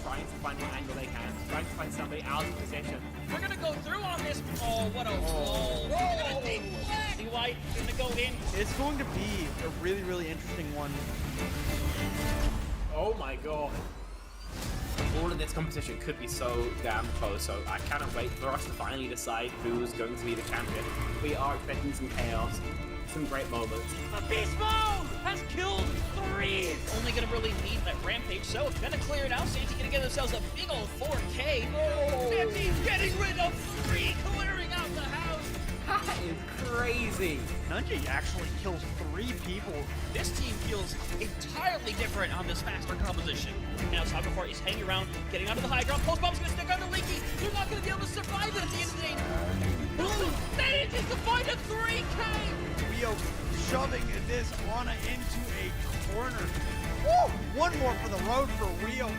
trying to find the angle they can, trying to find somebody out of position. We're gonna go through on this. Oh, what a wall. See White gonna go in. It's going to be a really, really interesting one. Oh my god. All of this competition could be so damn close, so I cannot wait for us to finally decide who's going to be the champion. We are expecting some chaos, some great moments. A beast mode has killed 3. Only gonna really need that rampage, so it's gonna clear it out. Santi gonna get themselves a big old 4K. Oh. Santi's getting rid of 3, clearing out the house. That is crazy. Nunji actually kills 3 people. This team feels entirely different on this faster composition. Now Cyberport is hanging around, getting onto the high ground. Pulse Bomb's gonna stick on the Leaky. You're not gonna be able to survive it at the end of the day. Blue manages to find a 3K! Rio shoving this Ana into a corner. Woo! One more for the road for Rio.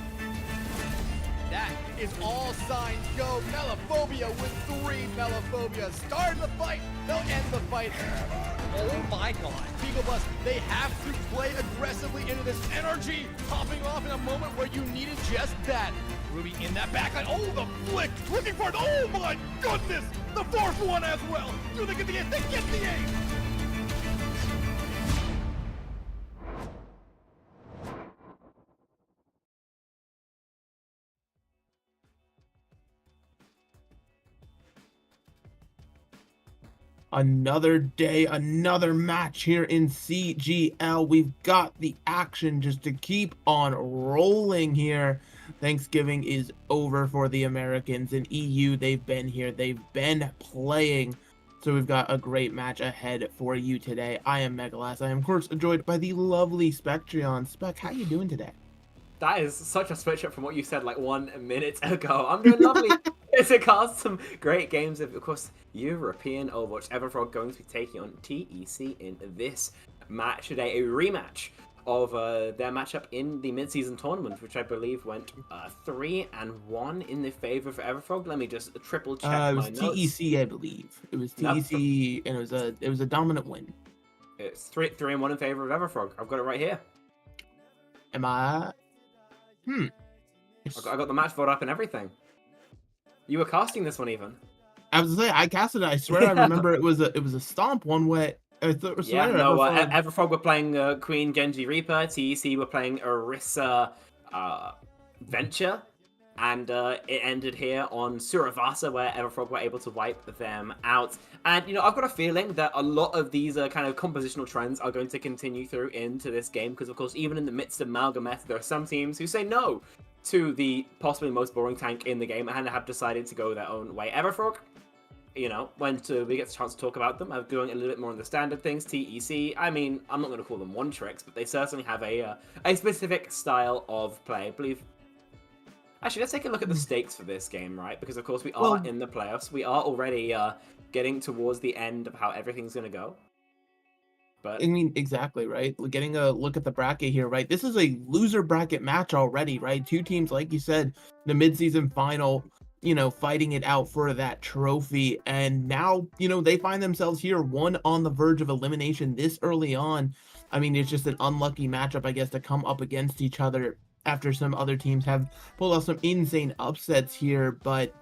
That is all signs go. Melophobia with 3 Melophobia. Start the fight. They'll end the fight. Oh my god. Beagle Bus, they have to play aggressively into this energy. Popping off in a moment where you needed just that. Ruby in that backline. Oh, the flick. Looking for it. Oh my goodness. The 4th one as well. Do they get the 8? They get the 8. Another day, another match here in CGL. We've got the action just to keep on rolling here. Thanksgiving is over for the Americans. In EU, they've been here. They've been playing. So we've got a great match ahead for you today. I am Megalas. I am, of course, joined by the lovely Spectrion. Spec, how you doing today? That is such a switch up from what you said like 1 minute ago. I'm doing lovely. It's a cast some great games of course, European Overwatch. Everfrog going to be taking on TEC in this match today. A rematch of their matchup in the mid-season tournament, which I believe went 3-1 in the favor of Everfrog. Let me just triple check my notes. It was TEC, I believe. It was TEC, and it was a dominant win. It's 3-1 in favor of Everfrog. I've got it right here. Am I? I got the match vote up and everything. You were casting this one even. I was saying I casted it. I swear I remember it was a stomp one way. Everfrog were playing Queen Genji Reaper. TEC were playing Orisa Venture, and it ended here on Suravasa, where Everfrog were able to wipe them out. And I've got a feeling that a lot of these kind of compositional trends are going to continue through into this game, because of course, even in the midst of Malgamet, there are some teams who say no to the possibly most boring tank in the game and have decided to go their own way. Everfrog, when we get a chance to talk about them, are doing a little bit more on the standard things. TEC, I mean, I'm not going to call them one tricks, but they certainly have a specific style of play. I believe. Actually, let's take a look at the stakes for this game, right? Because of course we are in the playoffs. We are already getting towards the end of how everything's going to go. But I mean, exactly, right? We're getting a look at the bracket here, right? This is a loser bracket match already, right? 2 teams, like you said, the midseason final, fighting it out for that trophy. And now, they find themselves here, one on the verge of elimination this early on. I mean, it's just an unlucky matchup, I guess, to come up against each other after some other teams have pulled off some insane upsets here. But,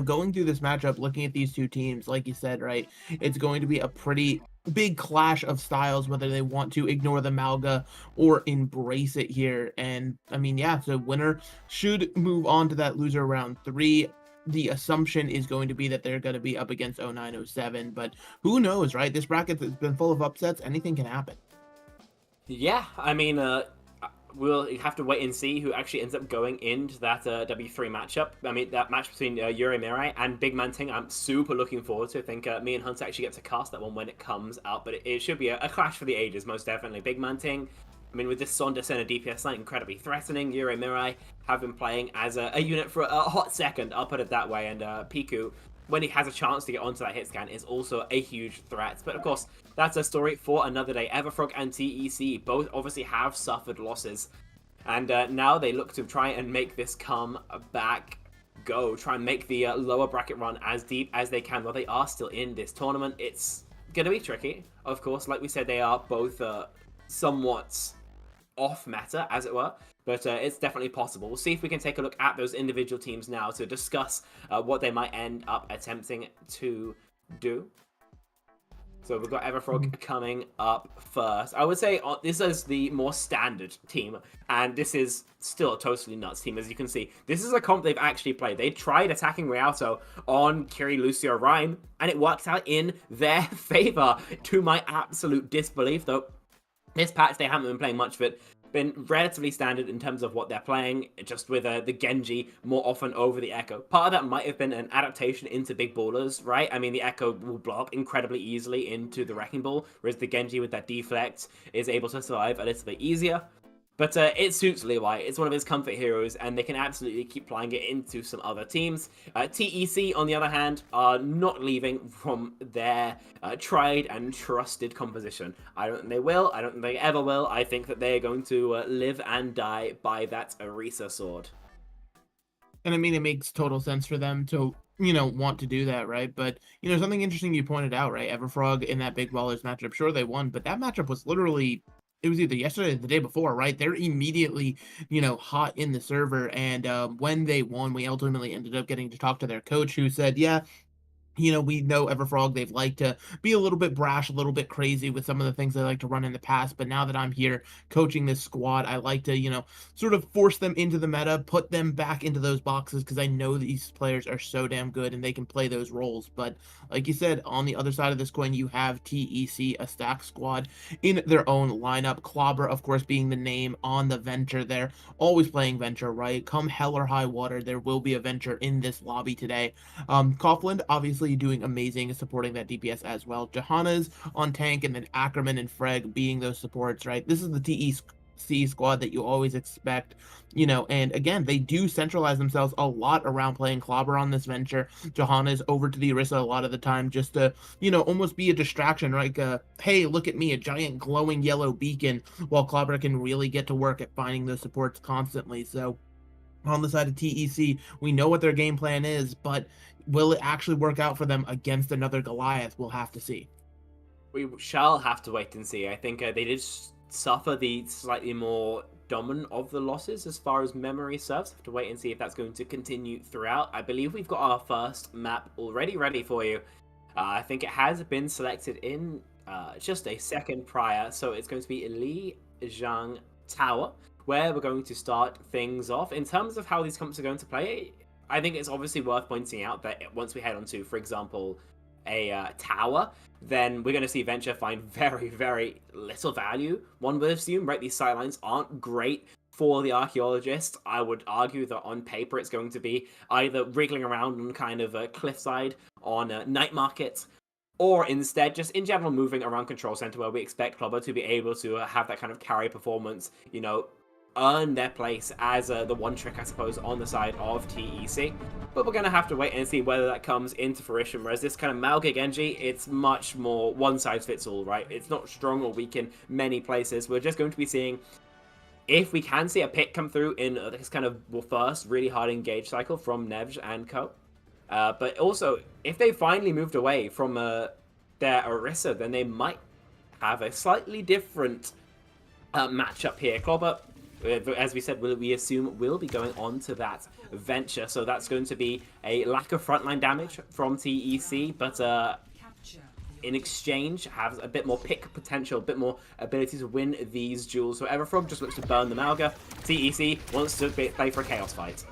going through this matchup, looking at these 2 teams, like you said, right, it's going to be a pretty big clash of styles, whether they want to ignore the Malga or embrace it here. And I mean, yeah, so winner should move on to that loser round 3. The assumption is going to be that they're going to be up against 0907, but who knows, right? This bracket has been full of upsets. Anything can happen. Yeah, I mean, we'll have to wait and see who actually ends up going into that W3 matchup. I mean, that match between Yuri Mirai and Big Man Ting, I'm super looking forward to. I think me and Hunter actually get to cast that one when it comes out, but it should be a clash for the ages, most definitely. Big Man Ting, I mean, with this Sonda Center DPS line, incredibly threatening. Yuri Mirai have been playing as a unit for a hot second, I'll put it that way, and Piku, when he has a chance to get onto that hit scan, is also a huge threat. But of course, that's a story for another day. Everfrog and TEC both obviously have suffered losses, and now they look to try and make this come back go, try and make the lower bracket run as deep as they can while they are still in this tournament. It's going to be tricky, of course. Like we said, they are both somewhat off meta, as it were, but it's definitely possible. We'll see if we can take a look at those individual teams now to discuss what they might end up attempting to do. So we've got Everfrog coming up first. I would say this is the more standard team, and this is still a totally nuts team. As you can see, this is a comp they've actually played. They tried attacking Rialto on Kiri, Lucio, Ryan, and it worked out in their favor, to my absolute disbelief, though. This patch, they haven't been playing much of it. been relatively standard in terms of what they're playing, just with the Genji more often over the Echo. Part of that might have been an adaptation into big ballers, right? I mean, the Echo will blow up incredibly easily into the Wrecking Ball, whereas the Genji with that deflect is able to survive a little bit easier. But it suits Levi. It's one of his comfort heroes, and they can absolutely keep playing it into some other teams. TEC, on the other hand, are not leaving from their tried and trusted composition. I don't think they will. I don't think they ever will. I think that they are going to live and die by that Orisa sword. And I mean, it makes total sense for them to, want to do that, right? But, something interesting you pointed out, right? Everfrog in that Big Ballers matchup, sure, they won, but that matchup was literally, it was either yesterday or the day before, right? They're immediately, hot in the server. And when they won, we ultimately ended up getting to talk to their coach, who said, yeah, we know Everfrog, they've liked to be a little bit brash, a little bit crazy with some of the things they like to run in the past. But now that I'm here coaching this squad, I like to, sort of force them into the meta, put them back into those boxes, because I know these players are so damn good and they can play those roles. But like you said, on the other side of this coin, you have TEC, a stack squad in their own lineup. Clobber, of course, being the name on the Venture there. Always playing Venture, right? Come hell or high water, there will be a Venture in this lobby today. Coughlin, obviously, doing amazing supporting that DPS as well. Johanna's on tank, and then Ackerman and Freg being those supports, right? This is the TEC squad that you always expect, and again, they do centralize themselves a lot around playing Clobber on this Venture. Johanna's over to the Orisa a lot of the time just to, almost be a distraction, right? Hey, look at me, a giant glowing yellow beacon, while Clobber can really get to work at finding those supports constantly. So on the side of TEC, we know what their game plan is, but will it actually work out for them against another Goliath? We'll have to see. We shall have to wait and see. I think they did suffer the slightly more dominant of the losses as far as memory serves. Have to wait and see if that's going to continue throughout. I believe we've got our first map already ready for you. I think it has been selected in just a second prior, so it's going to be Li Zhang Tower, where we're going to start things off. In terms of how these comps are going to play, I think it's obviously worth pointing out that once we head on to, for example, a tower, then we're going to see Venture find very, very little value. One would assume, right? These sidelines aren't great for the archaeologist. I would argue that on paper it's going to be either wriggling around on kind of a cliffside on a night market, or instead just in general moving around control center, where we expect Clobber to be able to have that kind of carry performance, earn their place as the one trick, I suppose, on the side of TEC. But we're going to have to wait and see whether that comes into fruition, whereas this kind of Malga Genji, it's much more one size fits all, right? It's not strong or weak in many places. We're just going to be seeing if we can see a pick come through in this kind of first really hard engage cycle from Nevj and co. But also, if they finally moved away from their Orisa, then they might have a slightly different matchup here. Clobber, as we said, we assume will be going on to that Venture, so that's going to be a lack of frontline damage from TEC, but in exchange has a bit more pick potential, a bit more ability to win these duels. So Everfrog just looks to burn the Malga. TEC wants to play for a Chaos fight.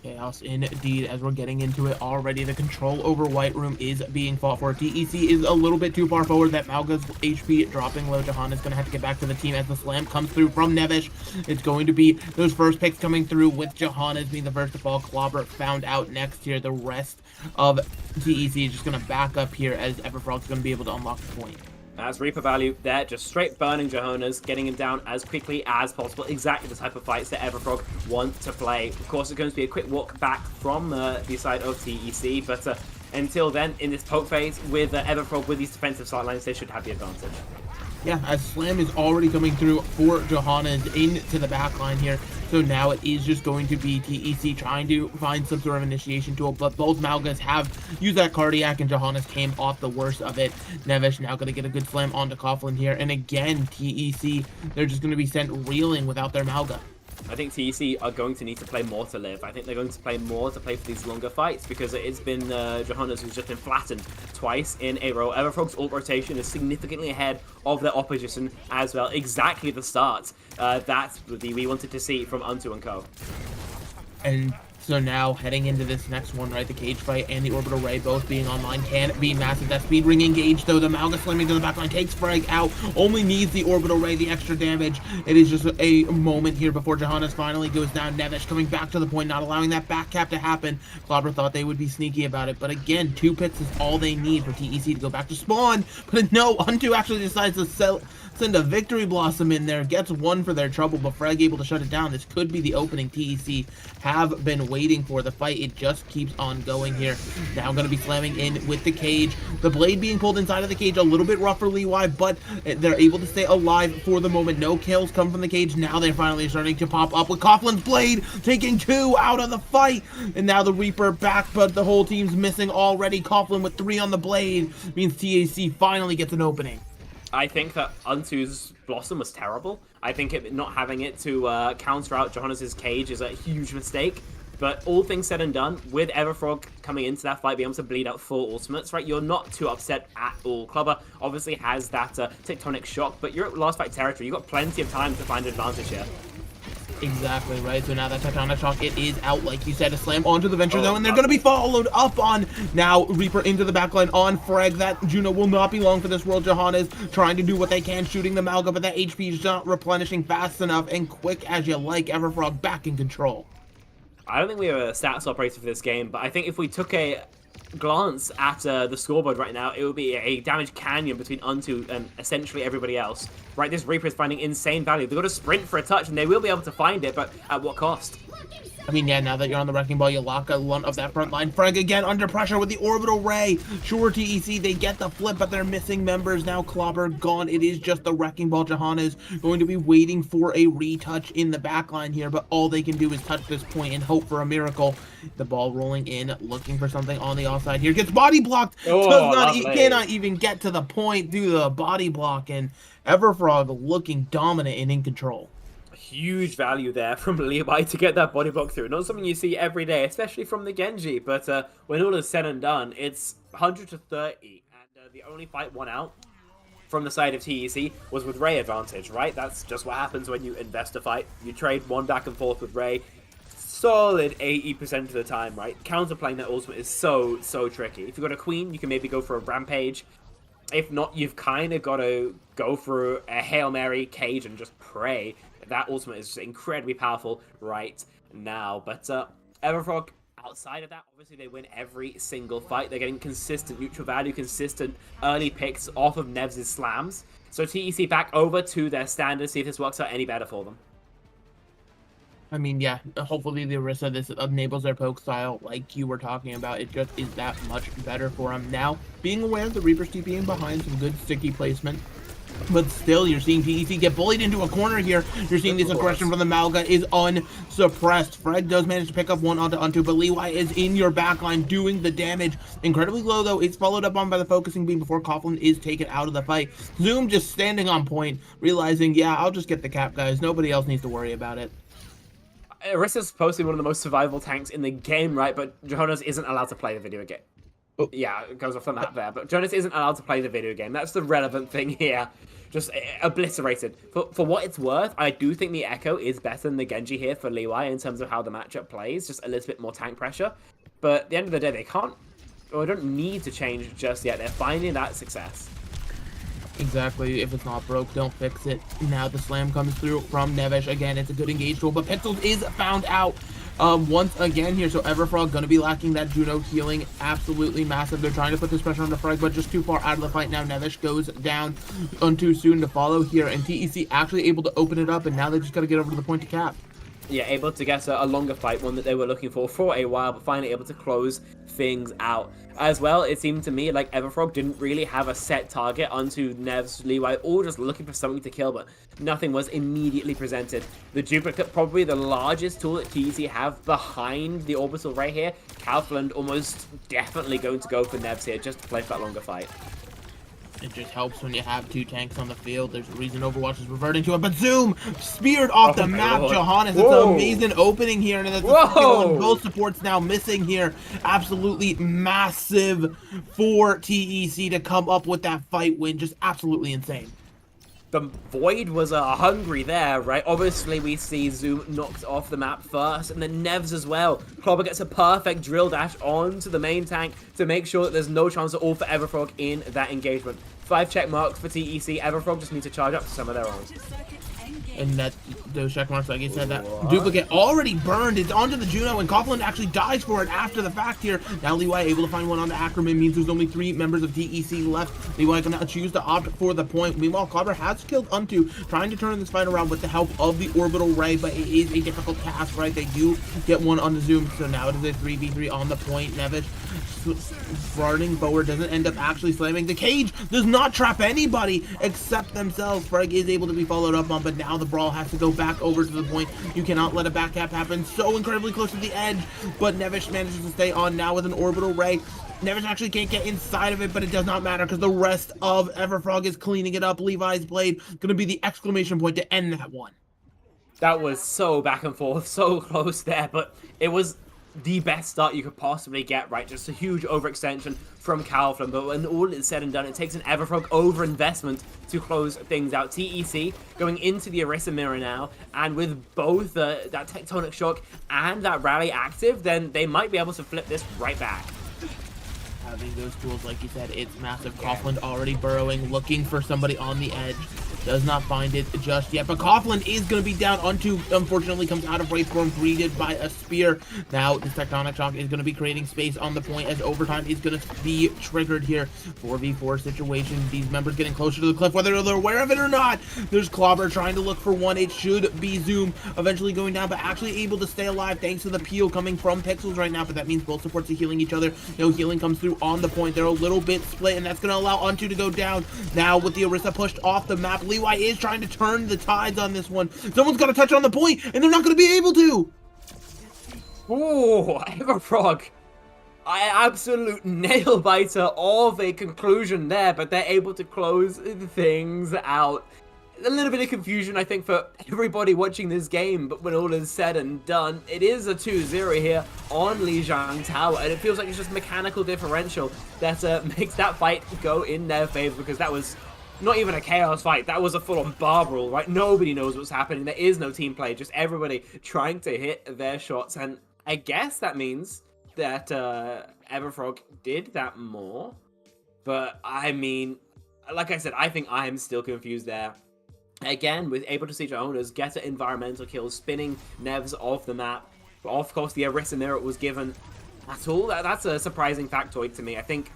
Chaos indeed, as we're getting into it already. The control over White Room is being fought for. TEC is a little bit too far forward. That Malga's HP dropping low. Johanna's going to have to get back to the team as the slam comes through from Nevish. It's going to be those first picks coming through, with Johanna's being the first to fall. Clobber found out next here. The rest of TEC is just going to back up here, as Everfrog's going to be able to unlock the point. As Reaper value there, just straight burning Johanna's, getting him down as quickly as possible. Exactly the type of fights that Everfrog want to play. Of course, it's going to be a quick walk back from the side of TEC, but until then, in this poke phase, with Everfrog with these defensive sidelines, they should have the advantage. Yeah, as Slam is already coming through for Johanna's into the back line here. So now it is just going to be TEC trying to find some sort of initiation tool, but both Malgas have used that cardiac, and Johanna's came off the worst of it. Nevish now going to get a good slam onto Coughlin here, and again, TEC, they're just going to be sent reeling without their Malga. I think TEC are going to need to play more to live. I think they're going to play more to play for these longer fights, because it's been Johanna's who's just been flattened twice in a row. Everfrog's ult rotation is significantly ahead of their opposition as well. Exactly the start that we wanted to see from Unto and Co. And So now heading into this next one, right, the cage fight and the orbital ray both being online can be massive. That speed ring engaged though, the Malga slamming to the backline takes Frag out, only needs the orbital ray, the extra damage. It is just a moment here before Johannes finally goes down. Nevesh coming back to the point, not allowing that back cap to happen. Clobber thought they would be sneaky about it, but again, 2 picks is all they need for TEC to go back to spawn. But no, Unto actually decides to send a Victory Blossom in there, gets 1 for their trouble, but Frag able to shut it down. This could be the opening TEC have been waiting for. The fight, it just keeps on going here. Now going to be slamming in with the cage. The blade being pulled inside of the cage, a little bit rough for Levi, but they're able to stay alive for the moment. No kills come from the cage. Now they're finally starting to pop up with Coughlin's blade, taking 2 out of the fight. And now the Reaper back, but the whole team's missing already. Coughlin with 3 on the blade means TEC finally gets an opening. I think that Unto's Blossom was terrible. I think not having it to counter out Johannes' cage is a huge mistake. But all things said and done, with Everfrog coming into that fight, being able to bleed out 4 ultimates, right, you're not too upset at all. Clubber obviously has that tectonic shock, but you're at last fight territory. You've got plenty of time to find an advantage here. Exactly, right? So now that Tectonic Shock, it is out, like you said, to slam onto the Venture Zone, and they're going to be followed up on now. Reaper into the backline on Frag. That Juno will not be long for this world. Johannes trying to do what they can, shooting the Malga, but that HP is not replenishing fast enough and quick as you like. Everfrog back in control. I don't think we have a stats operator for this game, but I think if we took a glance at the scoreboard right now, it would be a damage canyon between Unto and essentially everybody else. Right, this Reaper is finding insane value. They've got to sprint for a touch, and they will be able to find it, but at what cost? I mean, yeah, now that you're on the Wrecking Ball, you lock a one of that front line. Frag again under pressure with the Orbital Ray. Sure, TEC, they get the flip, but they're missing members. Now Clobber gone. It is just the Wrecking Ball. Johannes going to be waiting for a retouch in the backline here, but all they can do is touch this point and hope for a miracle. The ball rolling in, looking for something on the offside here. Gets body blocked. Cannot even get to the point due to the body block, and Everfrog looking dominant and in control. Huge value there from Levi to get that body block through. Not something you see every day, especially from the Genji, but when all is said and done, it's 100 to 30, and the only fight won out from the side of TEC was with Ray advantage, right? That's just what happens when you invest a fight. You trade 1 back and forth with Ray. Solid 80% of the time, right? Counterplaying that ultimate is so tricky. If you've got a Queen, you can maybe go for a Rampage. If not, you've kind of got to go through a Hail Mary, cage, and just pray. That ultimate is just incredibly powerful right now. But Everfrog, outside of that, obviously they win every single fight. They're getting consistent neutral value, consistent early picks off of Nevs' slams. So TEC back over to their standards, see if this works out any better for them. I mean, yeah, hopefully the Orisa, this enables their poke style like you were talking about. It just is that much better for them. Now, being aware of the Reaper's TPing behind some good sticky placement, but still, you're seeing TEC get bullied into a corner here. You're seeing this aggression from the Malga is unsuppressed. Fred does manage to pick up 1 onto Unto, but Levi is in your backline doing the damage. Incredibly low, though. It's followed up on by the focusing beam before Coughlin is taken out of the fight. Zoom just standing on point, realizing, yeah, I'll just get the cap, guys. Nobody else needs to worry about it. Orisa's supposed to be one of the most survivable tanks in the game, right? But Johannes isn't allowed to play the video game. Oh. Yeah, it goes off the map there. But Johannes isn't allowed to play the video game. That's the relevant thing here. Just obliterated. For what it's worth, I do think the Echo is better than the Genji here for Levi in terms of how the matchup plays. Just a little bit more tank pressure. But at the end of the day, they can't, or don't need to change just yet. They're finding that success. Exactly. If it's not broke, don't fix it. Now the slam comes through from Nevesh. Again, it's a good engage tool, but Pixels is found out once again here. So Everfrog going to be lacking that Juno healing. Absolutely massive. They're trying to put this pressure on the Frag, but just too far out of the fight. Now Nevesh goes down too soon to follow here, and TEC actually able to open it up, and now they just got to get over to the point to cap. Yeah, able to get a longer fight, one that they were looking for a while, but finally able to close things out. As well, it seemed to me like Everfrog didn't really have a set target onto Nevs, Levi, all just looking for something to kill, but nothing was immediately presented. The duplicate, probably the largest tool that TEC have behind the orbital right here. Kaufland almost definitely going to go for Nevs here, just to play for that longer fight. It just helps when you have 2 tanks on the field. There's a reason Overwatch is reverting to it. But Zoom speared off the map, Lord. Johannes. It's an amazing opening here. And that's a skill, and both supports now missing here. Absolutely massive for TEC to come up with that fight win. Just absolutely insane. The Void was hungry there, right? Obviously, we see Zoom knocked off the map first, and then Nevs as well. Clobber gets a perfect drill dash onto the main tank to make sure that there's no chance at all for Everfrog in that engagement. 5 check marks for TEC. Everfrog just need to charge up to some of their own. And that those check marks, like you said, that duplicate already burned. It's onto the Juno, and Coughlin actually dies for it after the fact here. Now Levi able to find one on the Ackerman, means there's only 3 members of TEC left. Levi can now choose to opt for the point. Meanwhile, Clobber has killed Unto, trying to turn this fight around with the help of the orbital ray, but it is a difficult task, right? They do get one on the Zoom, so now it is a 3v3 on the point. Nevish running forward, doesn't end up actually slamming. The cage does not trap anybody except themselves. Frag is able to be followed up on, but now the brawl has to go back over to the point. You cannot let a back cap happen. So incredibly close to the edge, but Nevish manages to stay on now with an orbital ray. Nevish actually can't get inside of it, but it does not matter because the rest of Everfrog is cleaning it up. Levi's blade going to be the exclamation point to end that one. That was so back and forth, so close there, but it was the best start you could possibly get, right? Just a huge overextension from Calflin, but when all is said and done, it takes an Everfrog over-investment to close things out. TEC going into the Orisa Mirror now, and with both that Tectonic Shock and that Rally active, then they might be able to flip this right back. Having those tools, like you said, it's massive. Coughlin already burrowing, looking for somebody on the edge. Does not find it just yet, but Coughlin is going to be down. Unto, unfortunately, comes out of Wraith form, greeted by a spear. Now, this Tectonic Shock is going to be creating space on the point as overtime is going to be triggered here. 4v4 situation. These members getting closer to the cliff, whether they're aware of it or not. There's Clobber trying to look for one. It should be Zoom eventually going down, but actually able to stay alive thanks to the peel coming from Pixels right now, but that means both supports are healing each other. No healing comes through on the point. They're a little bit split, and that's going to allow Unto to go down. Now, with the Orisa pushed off the map, Levi is trying to turn the tides on this one. Someone's got to touch on the point, and they're not going to be able to. Ooh, Everfrog. Absolute nail biter of a conclusion there, but they're able to close things out. A little bit of confusion, I think, for everybody watching this game, but when all is said and done, it is a 2-0 here on Lijiang Tower, and it feels like it's just mechanical differential that makes that fight go in their favor, because that was not even a chaos fight. That was a full-on bar brawl, right? Nobody knows what's happening. There is no team play, just everybody trying to hit their shots, and I guess that means that Everfrog did that more, but I mean, like I said, I think I'm still confused there. Again, with able to see your owners get an environmental kill, spinning Nevs off the map. But of course, the Orisa Mirror was given at all. That's a surprising factoid to me. I think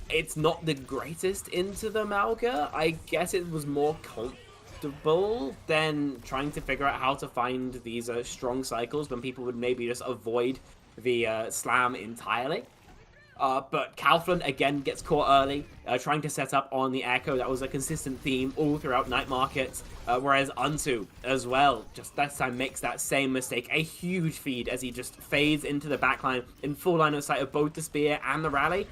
it's not the greatest into the Malga. I guess it was more comfortable than trying to figure out how to find these strong cycles when people would maybe just avoid the slam entirely. But Calflin again gets caught early, trying to set up on the Echo. That was a consistent theme all throughout Night Market. Whereas Unto as well, just that time makes that same mistake. A huge feed as he just fades into the backline in full line of sight of both the Spear and the Rally.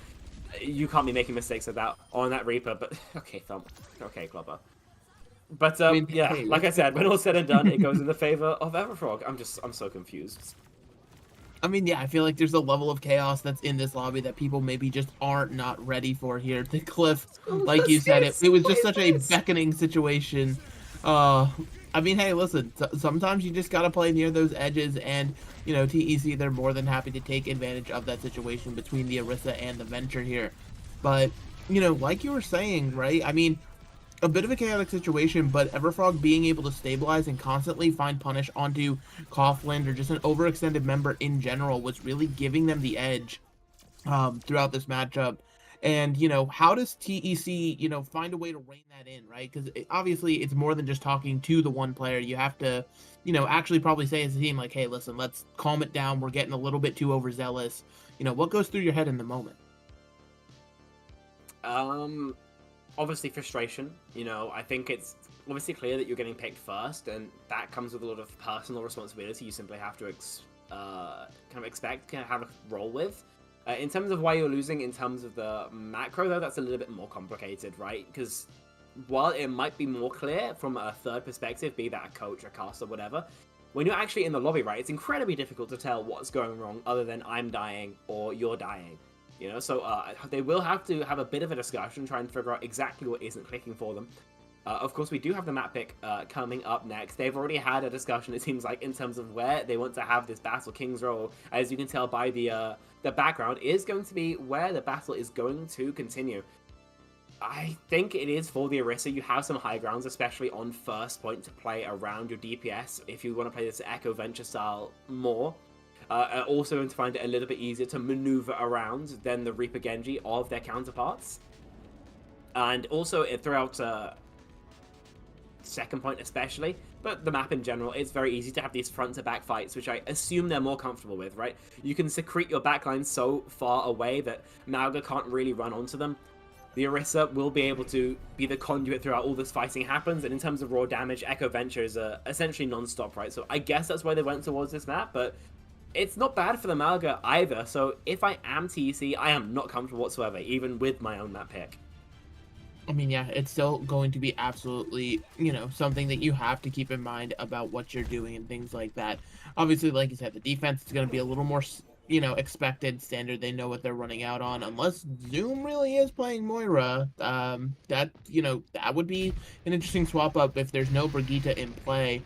You can't be making mistakes like that on that Reaper, but okay, Thump. Okay, Clobber. But I mean, yeah, like I said, when all's said and done, it goes in the favor of Everfrog. I'm so confused. I mean, yeah, I feel like there's a level of chaos that's in this lobby that people maybe just aren't not ready for here. The cliff, like you said, it was just such a beckoning situation. I mean, hey, listen, sometimes you just got to play near those edges, and, you know, TEC, they're more than happy to take advantage of that situation between the Orisa and the Venture here. But, you know, like you were saying, right, I mean, a bit of a chaotic situation, but Everfrog being able to stabilize and constantly find punish onto Coughlin or just an overextended member in general was really giving them the edge throughout this matchup. And, you know, how does TEC, you know, find a way to rein that in, right? Because obviously it's more than just talking to the one player. You have to, you know, actually probably say as a team, like, hey, listen, let's calm it down. We're getting a little bit too overzealous. You know, what goes through your head in the moment? Obviously frustration. You know, I think it's obviously clear that you're getting picked first, and that comes with a lot of personal responsibility you simply have to kind of have a roll with. In terms of why you're losing, in terms of the macro, though, that's a little bit more complicated, right? Because while it might be more clear from a third perspective, be that a coach, a caster, whatever, when you're actually in the lobby, right, it's incredibly difficult to tell what's going wrong other than I'm dying or you're dying. You know, so they will have to have a bit of a discussion, try and figure out exactly what isn't clicking for them. Of course, we do have the map pick coming up next. They've already had a discussion, it seems like, in terms of where they want to have this Battle King's role. As you can tell by the background, is going to be where the battle is going to continue. I think it is for the Orisa. You have some high grounds, especially on first point, to play around your DPS if you want to play this Echo Venture style more. Also going to find it a little bit easier to maneuver around than the Reaper Genji of their counterparts. And also throughout second point especially, but the map in general, it's very easy to have these front-to-back fights, which I assume they're more comfortable with, right? You can secrete your backline so far away that Mauga can't really run onto them. The Orisa will be able to be the conduit throughout all this fighting happens, and in terms of raw damage, Echo Venture is essentially non-stop, right? So I guess that's why they went towards this map, but it's not bad for the Mauga either, so if I am TEC, I am not comfortable whatsoever, even with my own map pick. I mean, yeah, it's still going to be absolutely, you know, something that you have to keep in mind about what you're doing and things like that. Obviously, like you said, the defense is going to be a little more, you know, expected, standard. They know what they're running out on. Unless Zoom really is playing Moira, that, you know, that would be an interesting swap up if there's no Brigitte in play.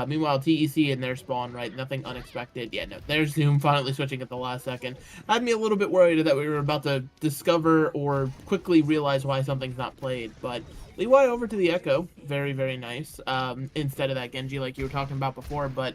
Meanwhile, TEC in their spawn, right? Nothing unexpected. Yeah, no, there's Zoom finally switching at the last second. Had me a little bit worried that we were about to discover or quickly realize why something's not played. But Leeway over to the Echo. Very, very nice. Instead of that Genji like you were talking about before. But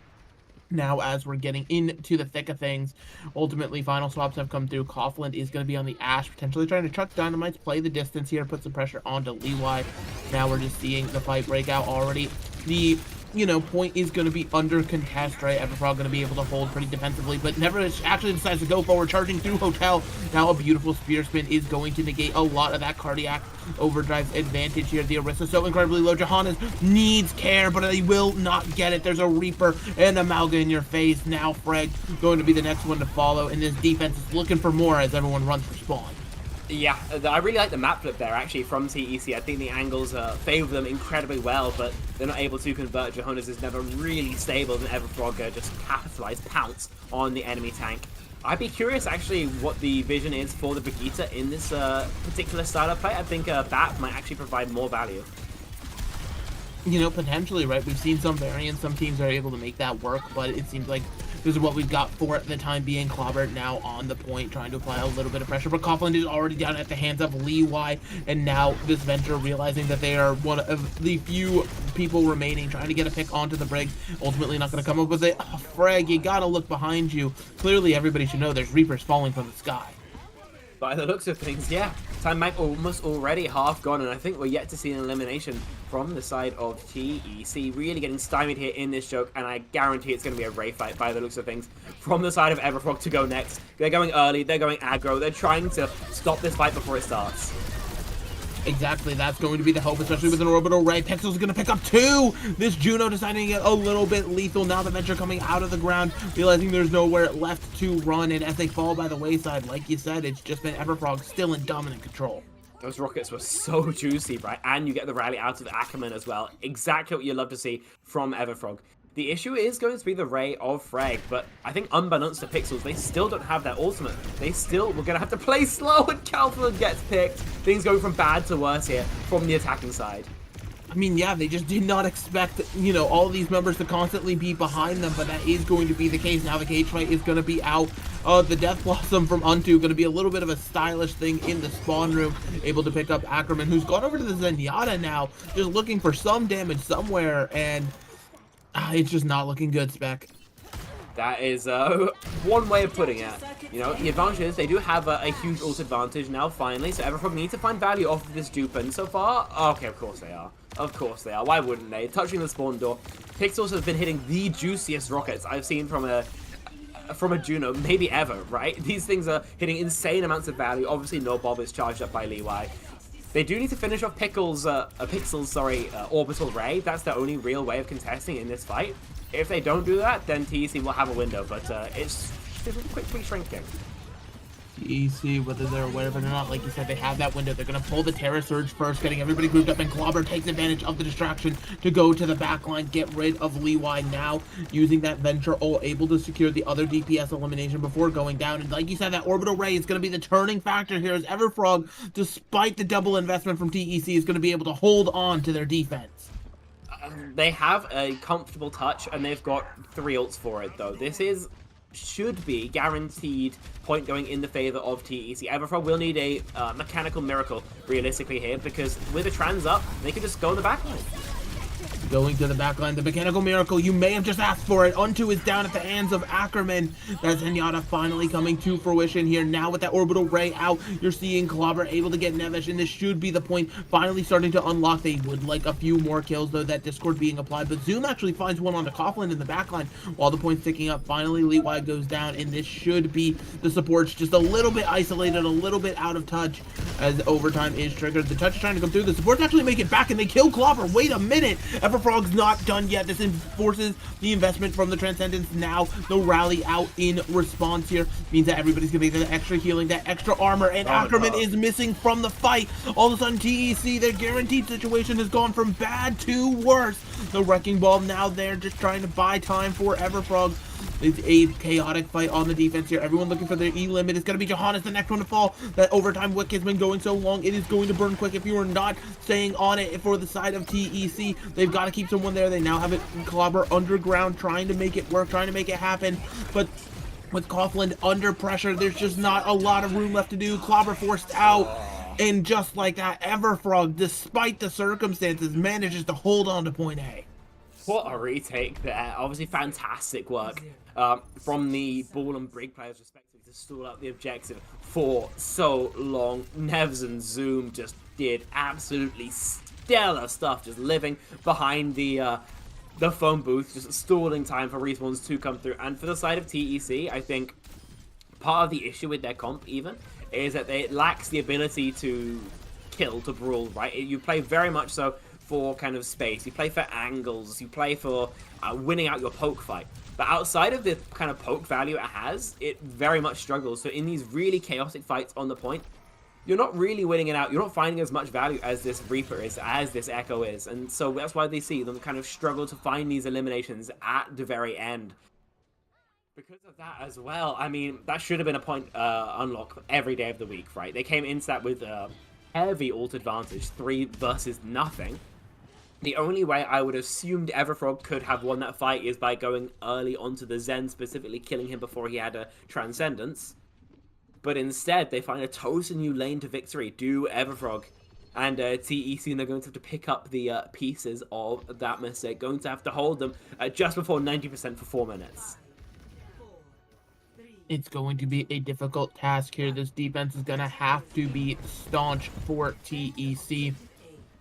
now, as we're getting into the thick of things, ultimately final swaps have come through. Coughlin is going to be on the Ashe, potentially trying to chuck Dynamites, play the distance here, put some pressure onto Leeway. Now we're just seeing the fight break out already. The, you know, point is going to be under contest, right? Everfrog going to be able to hold pretty defensively, but never actually decides to go forward, charging through Hotel. Now a beautiful spear spin is going to negate a lot of that cardiac overdrive advantage here. The Orisa so incredibly low. Johannes needs care, but he will not get it. There's a Reaper and a Mauga in your face. Now Freg going to be the next one to follow, and this defense is looking for more as everyone runs for spawn. Yeah, I really like the map flip there, actually, from TEC. I think the angles favor them incredibly well, but they're not able to convert. Johannes is never really stable, and Everfrog just pounce on the enemy tank. I'd be curious, actually, what the vision is for the Brigitte in this particular style of play. I think Bat might actually provide more value. You know, potentially, right? We've seen some variants. Some teams are able to make that work, but it seems like this is what we've got for the time being. Clobber now on the point, trying to apply a little bit of pressure, but Coughlin is already down at the hands of Leeway, and now this Venture realizing that they are one of the few people remaining, trying to get a pick onto the brig. Ultimately not going to come up with it. Oh, Freg, you gotta look behind you. Clearly, everybody should know there's Reapers falling from the sky. By the looks of things, yeah, time might almost already half gone, and I think we're yet to see an elimination from the side of TEC. Really getting stymied here in this joke, and I guarantee it's going to be a Ray fight by the looks of things from the side of Everfrog to go next. They're going early, they're going aggro, they're trying to stop this fight before it starts. Exactly, that's going to be the hope, especially with an orbital ray. Pixel's going to pick up two! This Juno deciding to get a little bit lethal. Now the Venture coming out of the ground, realizing there's nowhere left to run, and as they fall by the wayside, like you said, it's just been Everfrog still in dominant control. Those rockets were so juicy, right? And you get the rally out of Ackerman as well. Exactly what you love to see from Everfrog. The issue is going to be the Ray of Freg, but I think unbeknownst to Pixels, they still don't have that ultimate. We're going to have to play slow, and Calphalon gets picked. Things going from bad to worse here from the attacking side. I mean, yeah, they just did not expect, you know, all these members to constantly be behind them, but that is going to be the case. Now the cage fight is going to be out. The Death Blossom from Untu going to be a little bit of a stylish thing in the spawn room, able to pick up Ackerman, who's gone over to the Zenyatta now, just looking for some damage somewhere, and it's just not looking good, Spec. That is one way of putting it. You know, the advantage is they do have a huge ult advantage now, finally, so Everfrog need to find value off of this dupe, and so far, okay, of course they are. Of course they are. Why wouldn't they? Touching the spawn door. Pixels have been hitting the juiciest rockets I've seen from a Juno, maybe ever, right? These things are hitting insane amounts of value. Obviously, no Bob is charged up by Leeway. They do need to finish off Pixel's orbital ray. That's the only real way of contesting in this fight. If they don't do that, then TEC will have a window, but it's quickly shrinking. TEC, whether they're aware of it or not, like you said, they have that window. They're going to pull the Terra Surge first, getting everybody grouped up, and Clobber takes advantage of the distraction to go to the back line, get rid of Leeway now, using that Venture Ult, able to secure the other DPS elimination before going down. And like you said, that Orbital Ray is going to be the turning factor here, as Everfrog, despite the double investment from TEC, is going to be able to hold on to their defense. They have a comfortable touch, and they've got 3 ults for it, though. This should be guaranteed point going in the favor of TEC. Everfrog will need a mechanical miracle, realistically, here, because with a trans up, they could just go in the back line. Going to the back line, the mechanical miracle, you may have just asked for it. Unto is down at the hands of Ackerman. That's Zenyatta finally coming to fruition here. Now with that orbital ray out, you're seeing Clobber able to get Nevesh, and this should be the point finally starting to unlock. They would like a few more kills, though, that Discord being applied, but Zoom actually finds one onto Coughlin in the back line while the point's ticking up. Finally, Leeway goes down, and this should be the supports just a little bit isolated, a little bit out of touch as overtime is triggered. The touch is trying to come through. The supports actually make it back, and they kill Clobber. Wait a minute. Everfrog's not done yet. This enforces the investment from the Transcendence. Now the rally out in response here means that everybody's gonna get that extra healing, that extra armor, and Ackerman is missing from the fight. All of a sudden, TEC, their guaranteed situation has gone from bad to worse. The Wrecking Ball now there, just trying to buy time for Everfrog. It's a chaotic fight on the defense here. Everyone looking for their E limit. It's going to be Johannes, the next one to fall. That overtime wick has been going so long. It is going to burn quick if you are not staying on it for the side of TEC. They've got to keep someone there. They now have it Clobber underground, trying to make it work, trying to make it happen. But with Coughlin under pressure, there's just not a lot of room left to do. Clobber forced out. And just like that, Everfrog, despite the circumstances, manages to hold on to point A. What a retake there. Obviously fantastic work from the ball and brig players' respectively to stall out the objective for so long. Nevs and Zoom just did absolutely stellar stuff, just living behind the phone booth, just stalling time for respawns to come through. And for the side of TEC, I think part of the issue with their comp even is that it lacks the ability to kill, to brawl, right? You play very much so for kind of space, you play for angles, you play for winning out your poke fight. But outside of the kind of poke value it has, it very much struggles. So in these really chaotic fights on the point, you're not really winning it out. You're not finding as much value as this Reaper is, as this Echo is. And so that's why they see them kind of struggle to find these eliminations at the very end. Because of that as well, I mean, that should have been a point unlock every day of the week, right? They came into that with heavy ult advantage, 3 versus nothing. The only way I would have assumed Everfrog could have won that fight is by going early onto the Zen, specifically killing him before he had a Transcendence. But instead, they find a totally new lane to victory, do Everfrog. And TEC, and they're going to have to pick up the pieces of that mistake, going to have to hold them just before 90% for 4 minutes. It's going to be a difficult task here. This defense is going to have to be staunch for TEC.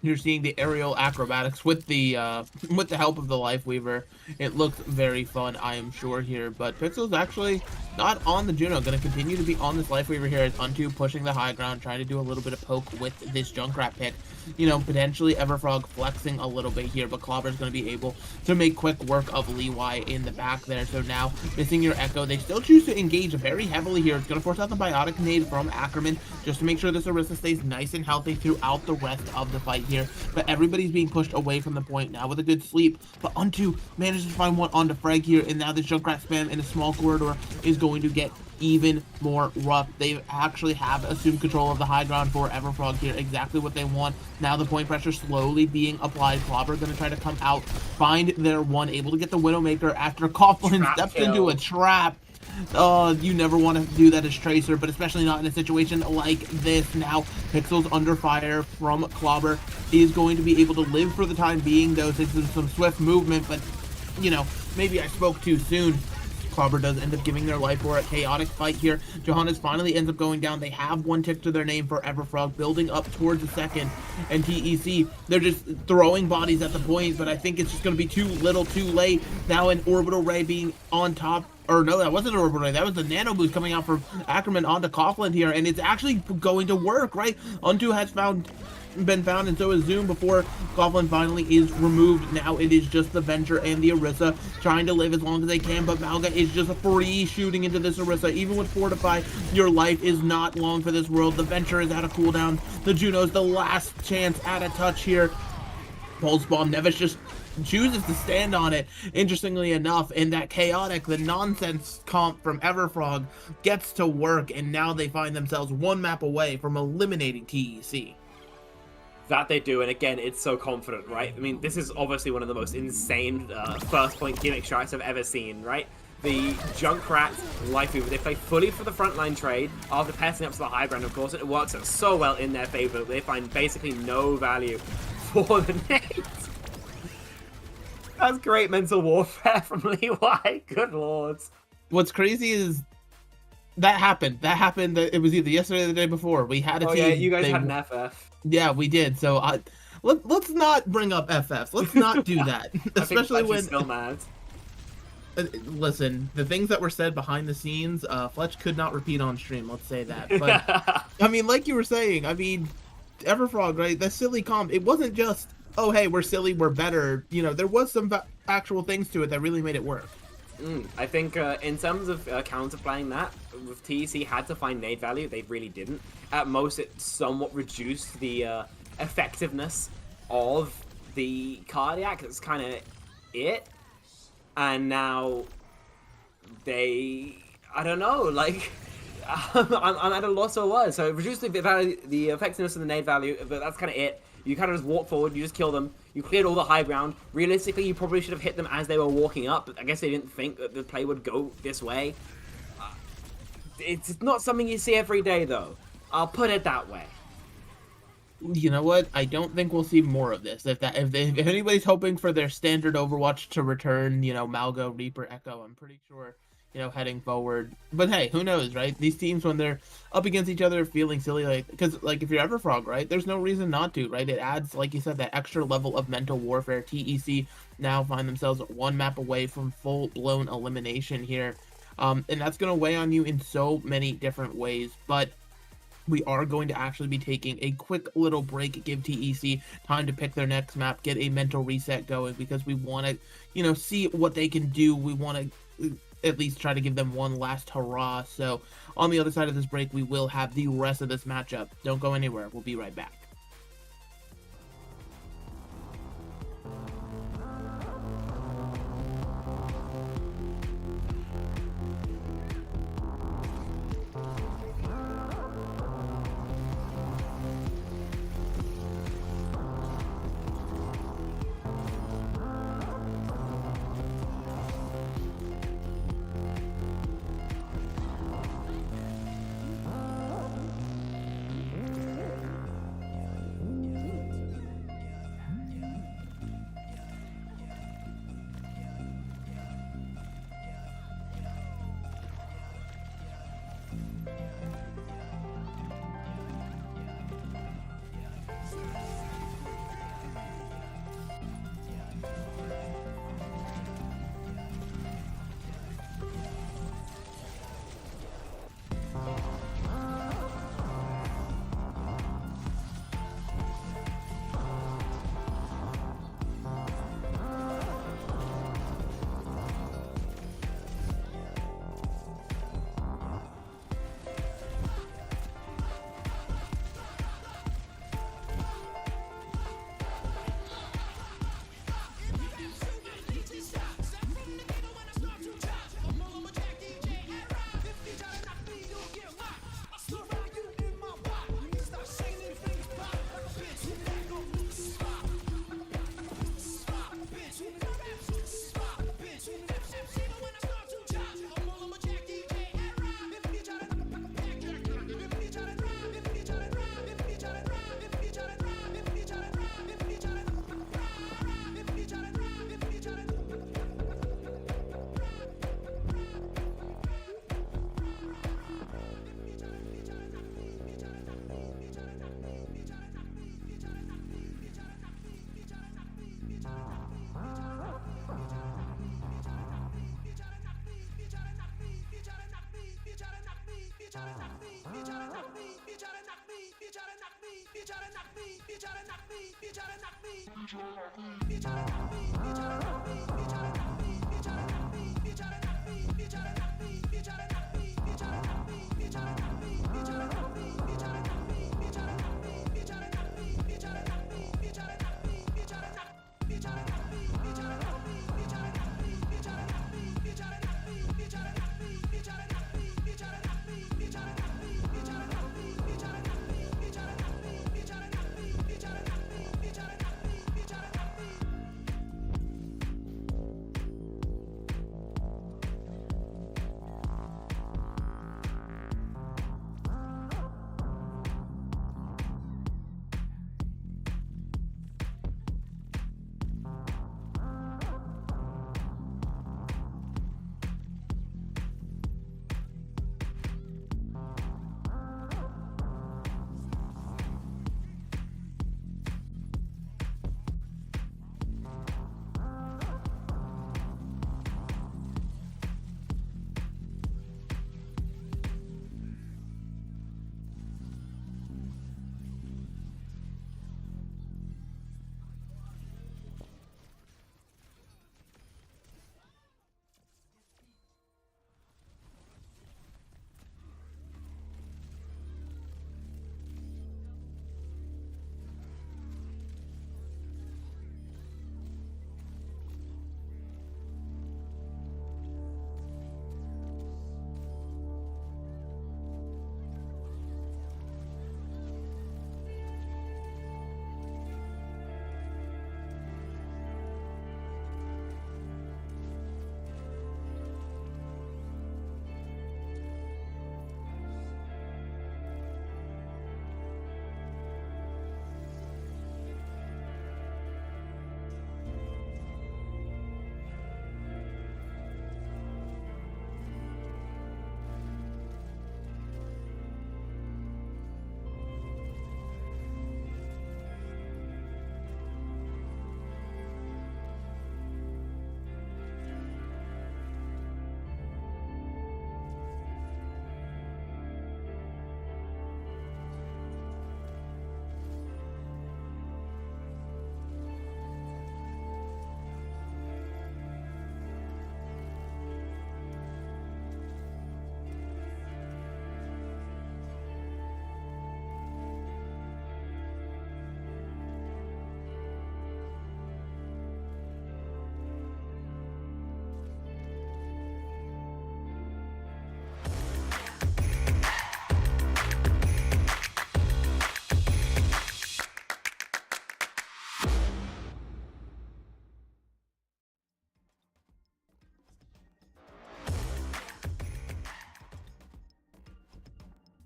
You're seeing the aerial acrobatics with the help of the Lifeweaver. It looks very fun, I am sure, here. But Pixel's actually not on the Juno. Going to continue to be on this Lifeweaver here. As Unto pushing the high ground, trying to do a little bit of poke with this Junkrat pick. You know, potentially Everfrog flexing a little bit here, but Clobber's going to be able to make quick work of Leeway in the back there. So now, missing your Echo, they still choose to engage very heavily here. It's going to force out the Biotic Nade from Ackerman, just to make sure this Orisa stays nice and healthy throughout the rest of the fight here. But everybody's being pushed away from the point now with a good sleep. But Unto manages to find one onto Frag here, and now this Junkrat spam in a small corridor is going to get even more rough. They actually have assumed control of the high ground for Everfrog here, exactly what they want. Now the point pressure slowly being applied. Clobber going to try to come out, find their one, able to get the Widowmaker after Coughlin steps into a trap. You never want to do that as Tracer, but especially not in a situation like this. Now Pixel's under fire from Clobber, is going to be able to live for the time being, though, since there's some swift movement. But you know, maybe I spoke too soon. Clobber does end up giving their life for a chaotic fight here. Johannes finally ends up going down. They have 1 tick to their name for Everfrog, building up towards the second. And TEC, they're just throwing bodies at the point, but I think it's just going to be too little, too late. Now an Orbital Ray being on top. Or no, that wasn't an Orbital Ray. That was the Nano Boost coming out from Ackerman onto Coughlin here. And it's actually going to work, right? Unto has found been found, and so is Zoom before Goblin finally is removed. Now it is just the Venture and the Orisa trying to live as long as they can, but Malga is just free shooting into this Orisa. Even with Fortify, your life is not long for this world. The Venture is out of cooldown. The Juno's the last chance at a touch here. Pulse Bomb, Nevis just chooses to stand on it, interestingly enough, and that chaotic, the nonsense comp from Everfrog gets to work, and now they find themselves one map away from eliminating TEC. That they do, and again, it's so confident, right? I mean, this is obviously one of the most insane first point gimmick strikes I've ever seen, right? The Junkrat Life Weaver, they play fully for the frontline trade after passing up to the high ground, of course, and it works out so well in their favor. They find basically no value for the nades. That's great mental warfare from Levi. Good lords. What's crazy is that happened. It was either yesterday or the day before. We had a team. Yeah, you guys had an FF. Yeah, we did. So let's not bring up FFs. Let's not do that. Especially when still mad. Listen, the things that were said behind the scenes, Fletch could not repeat on stream. Let's say that. But I mean, like you were saying, I mean, Everfrog, right? That silly comp. It wasn't just, oh hey, we're silly, we're better. You know, there was some actual things to it that really made it work. I think in terms of counterplaying that, with TEC had to find nade value, they really didn't. At most, it somewhat reduced the effectiveness of the Cardiac. That's kind of it. And now they, I don't know, like, I'm at a loss for words. So it reduced the effectiveness of the nade value, but that's kind of it. You kind of just walk forward, you just kill them, you cleared all the high ground. Realistically, you probably should have hit them as they were walking up, but I guess they didn't think that the play would go this way. It's not something you see every day, though. I'll put it that way. You know what? I don't think we'll see more of this. If anybody's hoping for their standard Overwatch to return, you know, Malgo, Reaper, Echo, I'm pretty sure, you know, heading forward. But hey, who knows, right? These teams, when they're up against each other, feeling silly, like, because, like, if you're Everfrog, right, there's no reason not to, right? It adds, like you said, that extra level of mental warfare. TEC now find themselves one map away from full-blown elimination here. And that's going to weigh on you in so many different ways. But we are going to actually be taking a quick little break, give TEC time to pick their next map, get a mental reset going, because we want to, you know, see what they can do. We want to at least try to give them one last hurrah. So on the other side of this break, we will have the rest of this matchup. Don't go anywhere. We'll be right back.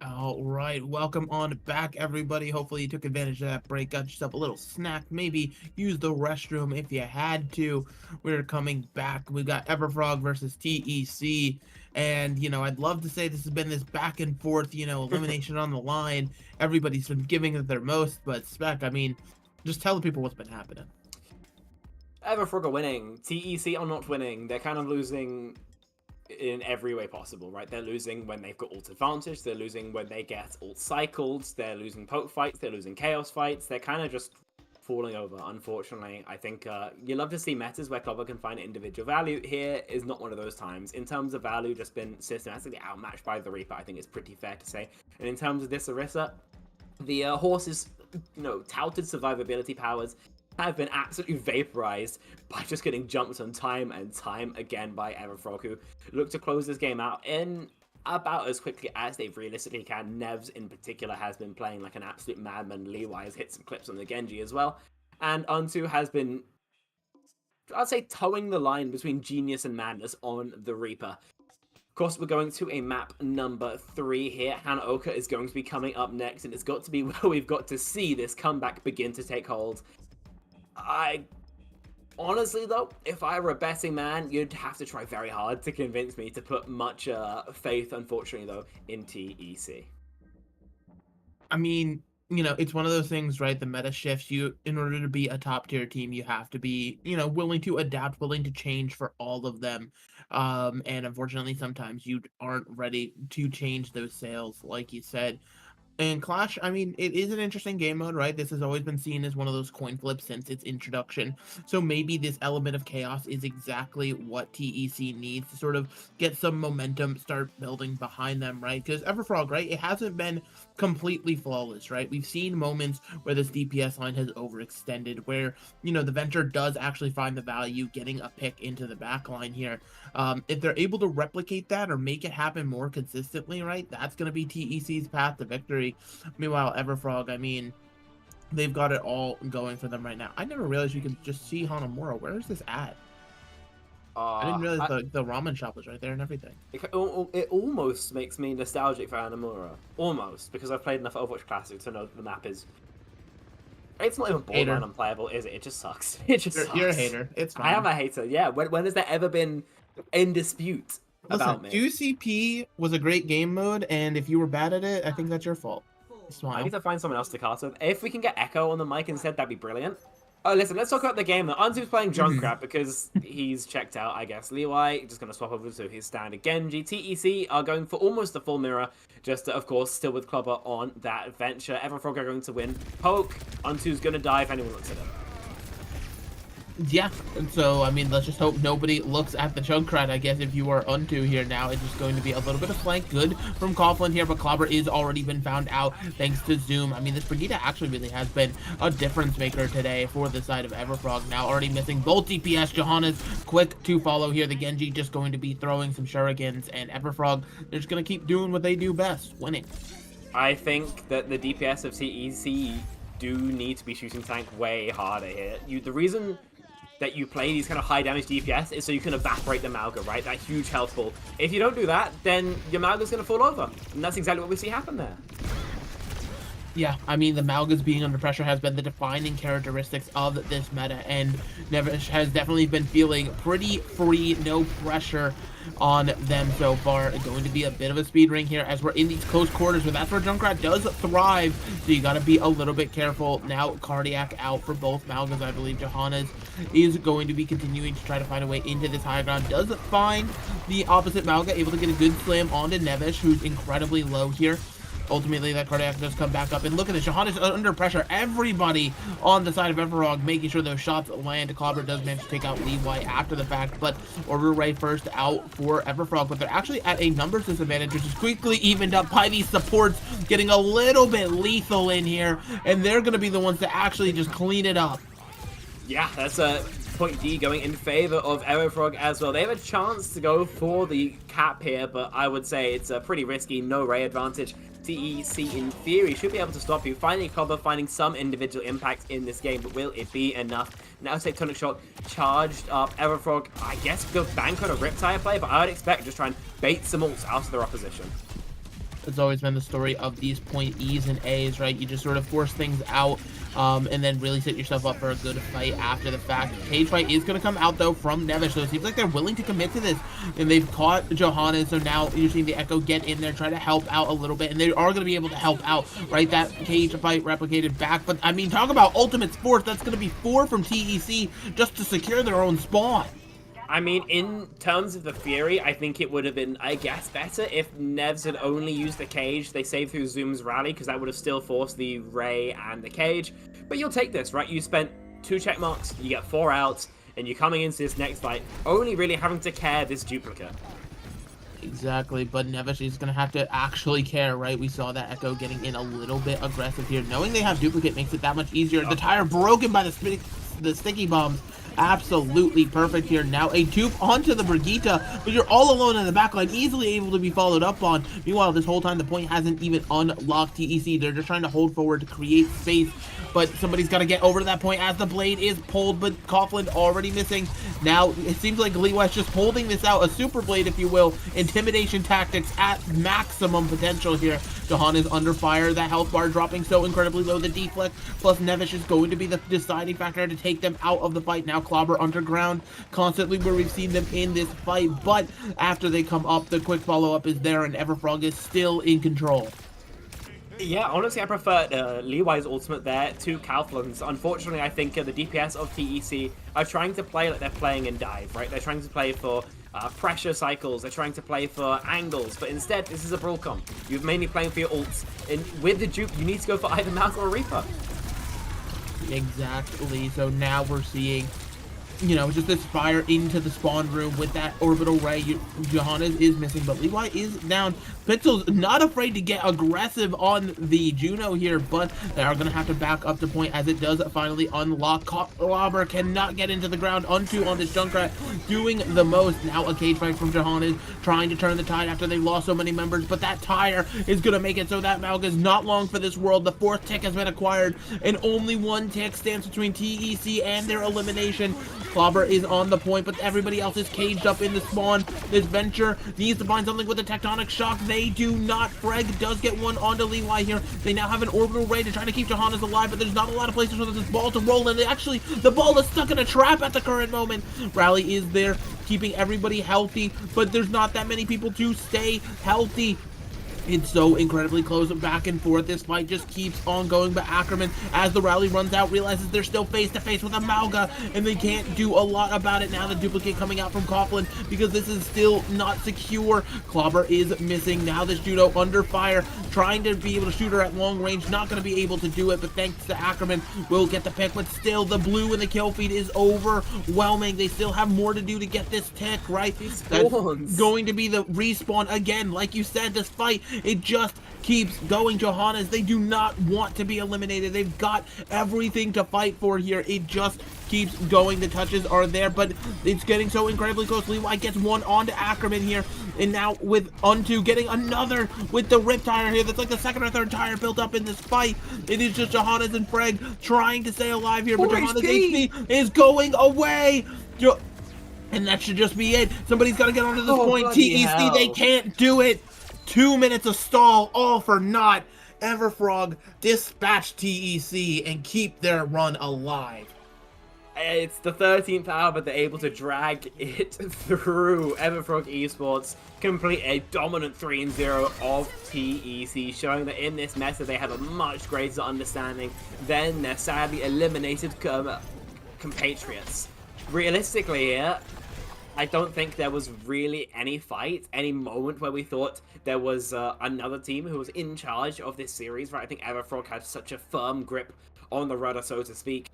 All right, welcome on back, everybody. Hopefully you took advantage of that break, got yourself a little snack, maybe use the restroom if you had to. We're coming back. We got Everfrog versus TEC, and I'd love to say this has been this back and forth, elimination on the line. Everybody's been giving it their most, but Spec, I mean, just tell the people what's been happening. Everfrog are winning. TEC are not winning. They're kind of losing in every way possible, right? They're losing when they've got ult advantage, they're losing when they get ult cycled, they're losing poke fights, they're losing chaos fights, they're kind of just falling over, unfortunately. I think you love to see metas where Clover can find individual value. Here is not one of those times. In terms of value, just been systematically outmatched by the Reaper, I think it's pretty fair to say. And in terms of this Orisa, the horse's touted survivability powers have been absolutely vaporized by just getting jumped on time and time again by Everfrog, who look to close this game out in about as quickly as they realistically can. Nevs in particular has been playing like an absolute madman. Leewise has hit some clips on the Genji as well. And Untu has been, I'd say, towing the line between genius and madness on the Reaper. Of course, we're going to a map number 3 here. Hanaoka is going to be coming up next, and it's got to be where we've got to see this comeback begin to take hold. Honestly, though, if I were a betting man, you'd have to try very hard to convince me to put much faith, unfortunately, though, in TEC. I mean, it's one of those things, right? The meta shifts. In order to be a top tier team, you have to be, willing to adapt, willing to change for all of them. And unfortunately, sometimes you aren't ready to change those sails, like you said. And Clash, I mean, it is an interesting game mode, right? This has always been seen as one of those coin flips since its introduction. So maybe this element of chaos is exactly what TEC needs to sort of get some momentum, start building behind them, right? Because Everfrog, right, it hasn't been completely flawless, right? We've seen moments where this DPS line has overextended, where, you know, the Venture does actually find the value getting a pick into the back line here. If they're able to replicate that or make it happen more consistently, right, that's going to be TEC's path to victory. Meanwhile, Everfrog, I mean, they've got it all going for them right now. I never realized you could just see Hanamura. Where is this at? I didn't realize the ramen shop was right there and everything. It almost makes me nostalgic for Hanamura. Almost, because I've played enough Overwatch Classic to know that the map is... It's not even borderline unplayable, is it? It just sucks. It just sucks. You're a hater. It's fine. I am a hater, yeah. When has there ever been in dispute about me? 2CP was a great game mode, and if you were bad at it, I think that's your fault. Smile. I need to find someone else to cast with. If we can get Echo on the mic instead, that'd be brilliant. Oh, listen, let's talk about the game. Antu's playing Junkrat because he's checked out, I guess. Leeway just going to swap over to his standard Genji. TEC are going for almost the full mirror, just, of course, still with Clubber on that venture. Everfrog are going to win. Poke. Antu's going to die if anyone looks at him. Yeah, and so, I mean, let's just hope nobody looks at the Junkrat, I guess, if you are onto here now. It's just going to be a little bit of flank. Good from Coughlin here, but Clobber is already been found out thanks to Zoom. I mean, this Brigitte actually really has been a difference maker today for the side of Everfrog. Now already missing both DPS. Johanna's quick to follow here. The Genji just going to be throwing some shurikens, and Everfrog, they're just going to keep doing what they do best, winning. I think that the DPS of TEC do need to be shooting tank way harder here. The reason that you play these kind of high damage DPS is so you can evaporate the Malga, right? That huge health pool. If you don't do that, then your Malga's going to fall over. And that's exactly what we see happen there. Yeah, I mean, the Malgas being under pressure has been the defining characteristics of this meta, and Nevish has definitely been feeling pretty free, no pressure on them so far. It's going to be a bit of a speed ring here as we're in these close quarters, but that's where Junkrat does thrive, so you got to be a little bit careful. Now, Cardiac out for both Malgas, I believe. Johannes is going to be continuing to try to find a way into this high ground. Does find the opposite Malga, able to get a good slam onto Nevish, who's incredibly low here. Ultimately, that Cardiac does come back up, and look at this. Johannes under pressure. Everybody on the side of Everfrog making sure those shots land. Clobber does manage to take out Levi after the fact, but Order Ray first out for Everfrog, but they're actually at a numbers disadvantage, which is quickly evened up by these supports getting a little bit lethal in here, and they're going to be the ones to actually just clean it up. Yeah, that's a point D going in favor of Everfrog as well. They have a chance to go for the cap here, but I would say it's a pretty risky no Ray advantage. TEC, in theory, should be able to stop you. Finding cover, finding some individual impact in this game, but will it be enough? Now Tectonic Shock charged up. Everfrog, I guess, go bank on a Riptide play, but I would expect just try and bait some ults out of their opposition. It's always been the story of these point E's and A's, right? You just sort of force things out, and then really set yourself up for a good fight after the fact. Cage fight is going to come out, though, from Nevish, so it seems like they're willing to commit to this, and they've caught Johannes, so now you're seeing the Echo get in there, try to help out a little bit, and they are going to be able to help out, right? That Cage fight replicated back, but, I mean, talk about ultimate sports. That's going to be 4 from TEC just to secure their own spawn. I mean, in terms of the Fury, I think it would have been, I guess, better if Nevs had only used the Cage. They saved through Zoom's rally, because that would have still forced the Ray and the Cage. But you'll take this, right? You spent 2 check marks, you get 4 outs, and you're coming into this next fight only really having to care this duplicate. Exactly, but Nevish is going to have to actually care, right? We saw that Echo getting in a little bit aggressive here. Knowing they have duplicate makes it that much easier. The tire broken by the sticky bombs. Absolutely perfect here. Now a dupe onto the Brigitte, but you're all alone in the backline, easily able to be followed up on. Meanwhile, this whole time the point hasn't even unlocked TEC. They're just trying to hold forward to create space, but somebody's got to get over to that point as the blade is pulled, but Coughlin already missing. Now it seems like Leeway's just holding this out, a super blade, if you will. Intimidation tactics at maximum potential here. Johannes under fire, that health bar dropping so incredibly low. The deflect plus Nevish is going to be the deciding factor to take them out of the fight. Now Clobber underground constantly where we've seen them in this fight, but after they come up, the quick follow-up is there and Everfrog is still in control. Yeah, honestly, I prefer Leeway's ultimate there to Kaufland's. Unfortunately, I think the DPS of TEC are trying to play like they're playing in dive, right? They're trying to play for pressure cycles. They're trying to play for angles, but instead, this is a brawl comp. You're mainly playing for your ults, and with the dupe, you need to go for either Malcolm or Reaper. Exactly. So now we're seeing, you know, just this fire into the spawn room with that orbital ray. Johannes is missing, but Levi is down. Pixel's not afraid to get aggressive on the Juno here, but they are going to have to back up to point as it does finally unlock. Clobber cannot get into the ground. Unto on this Junkrat doing the most. Now a cage fight from Johannes trying to turn the tide after they lost so many members, but that tire is going to make it so that Malga is not long for this world. The 4th tick has been acquired, and only 1 tick stands between TEC and their elimination. Clobber is on the point, but everybody else is caged up in the spawn. This Venture needs to find something with the tectonic shock. They do not. Freg does get one onto Levi here. They now have an orbital ray to try to keep Johannes alive, but there's not a lot of places for this ball to roll, and actually the ball is stuck in a trap at the current moment. Rally is there, keeping everybody healthy, but there's not that many people to stay healthy. It's so incredibly close, back and forth. This fight just keeps on going, but Ackerman, as the rally runs out, realizes they're still face-to-face with a Malga, and they can't do a lot about it now. The duplicate coming out from Coughlin, because this is still not secure. Clobber is missing. Now this Judo under fire, trying to be able to shoot her at long range, not going to be able to do it, but thanks to Ackerman, will get the pick, but still, the blue in the kill feed is overwhelming. They still have more to do to get this tick, right? That's going to be the respawn again. Like you said, this fight, it just keeps going. Johannes, they do not want to be eliminated. They've got everything to fight for here. It just keeps going. The touches are there, but it's getting so incredibly close. Levi gets one onto Ackerman here, and now with Unto getting another with the rip tire here. That's like the 2nd or 3rd tire built up in this fight. It is just Johannes and Freg trying to stay alive here, but Johannes' HP is going away. And that should just be it. Somebody's got to get onto this point. TEC, they can't do it. 2 minutes of stall, all for naught. Everfrog dispatch TEC and keep their run alive. It's the 13th hour, but they're able to drag it through. Everfrog Esports complete a dominant 3-0 of TEC, showing that in this meta they have a much greater understanding than their sadly eliminated compatriots. Realistically here, I don't think there was really any fight, any moment where we thought there was another team who was in charge of this series, right? I think Everfrog had such a firm grip on the rudder, so to speak.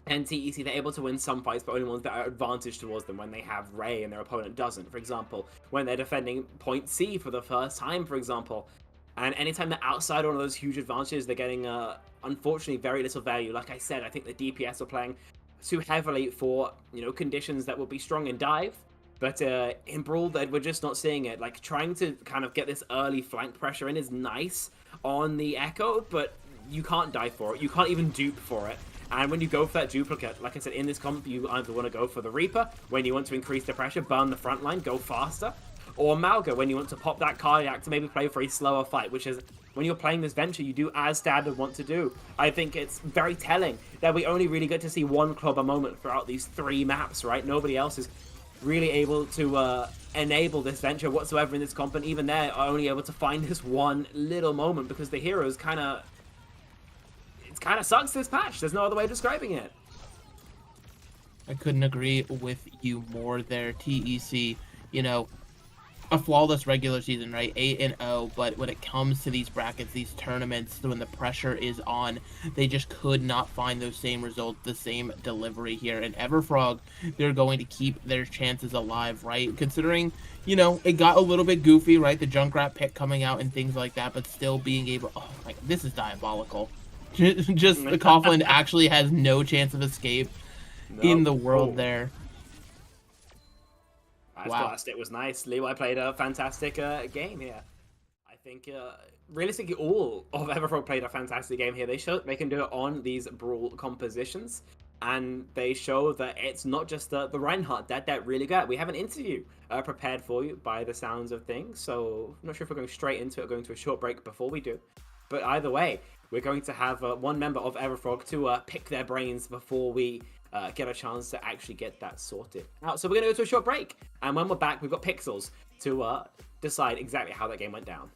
And TEC, they're able to win some fights, but only ones that are advantage towards them when they have Ray and their opponent doesn't. For example, when they're defending point C for the first time, for example. And anytime they're outside one of those huge advantages, they're getting, unfortunately, very little value. Like I said, I think the DPS are playing too heavily for, you know, conditions that will be strong in dive. But in Brawl, we're just not seeing it. Like, trying to kind of get this early flank pressure in is nice on the Echo, but you can't dive for it. You can't even dupe for it. And when you go for that duplicate, like I said, in this comp, you either want to go for the Reaper, when you want to increase the pressure, burn the front line, go faster, or Malga, when you want to pop that cardiac to maybe play for a slower fight, which is, when you're playing this Venture, you do as standard want to do. I think it's very telling that we only really get to see one Clobber moment throughout these 3 maps, right? Nobody else is really able to enable this Venture whatsoever in this comp, and even they are only able to find this one little moment because the heroes kind of sucks this patch. There's no other way of describing it. I couldn't agree with you more there. TEC, you know, a flawless regular season, right? 8-0, but when it comes to these brackets, these tournaments, when the pressure is on, they just could not find those same results, the same delivery here. And Everfrog, they're going to keep their chances alive, right? Considering, you know, it got a little bit goofy, right? The Junkrat pick coming out and things like that, but still being able, oh my, this is diabolical. Just Coughlin actually has no chance of escape in the world there. Wow. It was nice. Levi played a fantastic game here. I think realistically all of Everfrog played a fantastic game here. They show they can do it on these Brawl compositions, and they show that it's not just the Reinhardt that really good. We have an interview prepared for you by the sounds of things, so I'm not sure if we're going straight into it or going to a short break before we do. But either way, we're going to have one member of Everfrog to pick their brains before we get a chance to actually get that sorted out. So we're going to go to a short break, and when we're back, we've got Pixels to decide exactly how that game went down.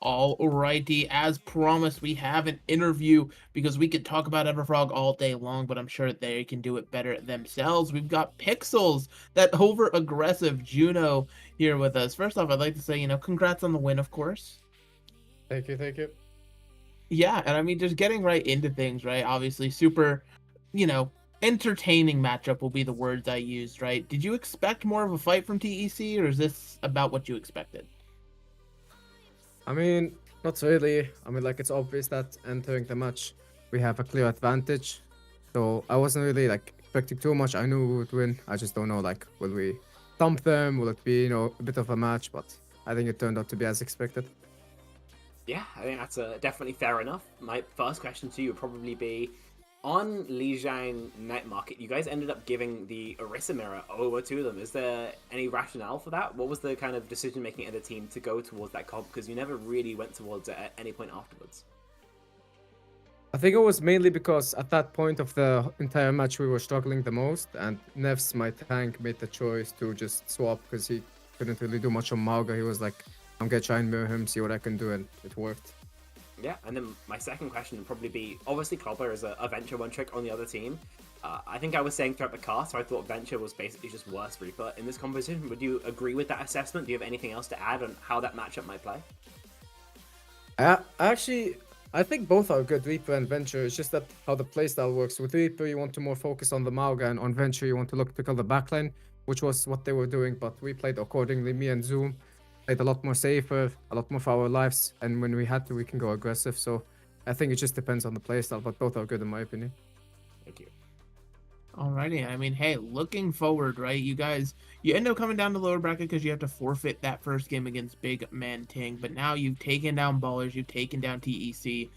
Alrighty, as promised, we have an interview because we could talk about Everfrog all day long, but I'm sure they can do it better themselves. We've got Pixels, that over aggressive Juno, here with us. First off, I'd like to say, congrats on the win, of course. Thank you, thank you. Yeah, and I mean, just getting right into things, right? Obviously, super, entertaining matchup will be the words I used, right? Did you expect more of a fight from TEC, or is this about what you expected? I mean, not really. I mean, like, it's obvious that entering the match, we have a clear advantage. So I wasn't really, like, expecting too much. I knew we would win. I just don't know, like, will we thump them? Will it be, a bit of a match? But I think it turned out to be as expected. Yeah, I think that's definitely fair enough. My first question to you would probably be, on Lijiang Night Market, you guys ended up giving the Orisa mirror over to them. Is there any rationale for that? What was the kind of decision making of the team to go towards that comp? Because you never really went towards it at any point afterwards. I think it was mainly because at that point of the entire match, we were struggling the most. And Nevs, my tank, made the choice to just swap because he couldn't really do much on Mauga. He was like, I'm going to try and mirror him, see what I can do. And it worked. Yeah, and then my second question would probably be, obviously Clobber is a Venture one trick on the other team. I think I was saying throughout the cast, I thought Venture was basically just worse Reaper in this competition. Would you agree with that assessment? Do you have anything else to add on how that matchup might play? I think both are good, Reaper and Venture. It's just that how the playstyle works. With Reaper, you want to more focus on the Mauga, and on Venture, you want to look to kill the backline, which was what they were doing, but we played accordingly. Me and Zoom played a lot more safer, a lot more for our lives, and when we had to, we can go aggressive. So I think it just depends on the playstyle, but both are good in my opinion. Thank you. Alrighty, I mean, hey, looking forward, right? You guys, you end up coming down to lower bracket because you have to forfeit that first game against Big Man Ting, but now you've taken down Ballers, you've taken down TEC,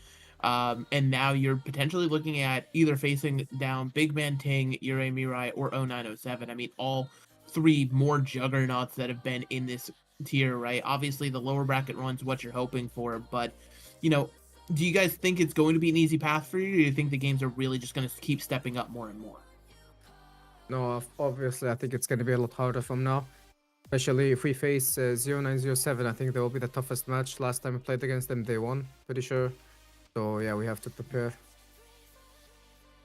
and now you're potentially looking at either facing down Big Man Ting, Yurei Mirai, or 0907. I mean, all three more juggernauts that have been in this tier, right? Obviously, the lower bracket run's what you're hoping for, but, do you guys think it's going to be an easy path for you, or do you think the games are really just going to keep stepping up more and more? No, obviously, I think it's going to be a lot harder from now. Especially if we face 0907, I think that will be the toughest match. Last time we played against them, they won, pretty sure. So, yeah, we have to prepare.